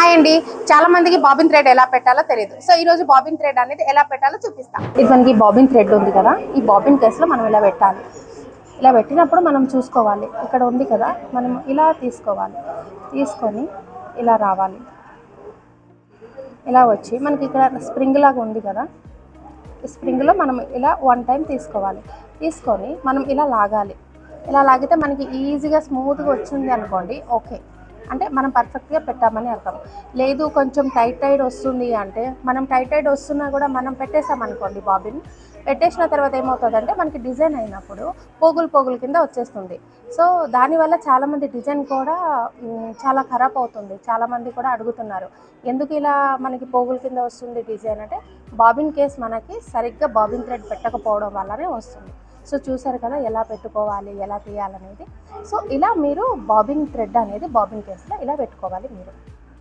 Hi అండి, చాలా మందికి బాబిన్ థ్రెడ్ ఎలా పెట్టాలో తెలియదు. సో ఈ రోజు బాబిన్ థ్రెడ్ అనేది ఎలా పెట్టాలో చూపిస్తాం. ఇది మనకి బాబిన్ థ్రెడ్ ఉంది కదా, ఈ బాబిన్ కేసులో మనం ఇలా పెట్టాలి. ఇలా పెట్టినప్పుడు మనం చూసుకోవాలి, ఇక్కడ ఉంది కదా, మనం ఇలా తీసుకోవాలి. తీసుకొని ఇలా రావాలి. ఇలా వచ్చి మనకి ఇక్కడ స్ప్రింగ్ లాగా ఉంది కదా, ఈ స్ప్రింగ్లో మనం ఇలా 1 టైం తీసుకోవాలి. తీసుకొని మనం ఇలా లాగాలి. ఇలా లాగితే మనకి ఈజీగా స్మూత్గా వచ్చింది అనుకోండి, ఓకే అంటే మనం పర్ఫెక్ట్గా పెట్టామని అర్థం. లేదు కొంచెం టైట్ వస్తుంది అంటే, మనం టైట్ వస్తున్నా కూడా మనం పెట్టేసామనుకోండి, బాబిన్ పెట్టేసిన తర్వాత ఏమవుతుందంటే మనకి డిజైన్ అయినప్పుడు పోగులు కింద వచ్చేస్తుంది. సో దానివల్ల చాలామంది డిజైన్ కూడా చాలా ఖరాబ్ అవుతుంది. చాలామంది కూడా అడుగుతున్నారు, ఎందుకు ఇలా మనకి పోగుల కింద వస్తుంది డిజైన్ అంటే, బాబిన్ కేస్ మనకి సరిగ్గా బాబిన్ థ్రెడ్ పెట్టకపోవడం వల్లనే వస్తుంది. సో చూసారు కదా ఎలా పెట్టుకోవాలి, ఎలా తీయాలనేది. సో ఇలా మీరు బాబిన్ థ్రెడ్ అనేది బాబిన్ కేసులో ఇలా పెట్టుకోవాలి మీరు.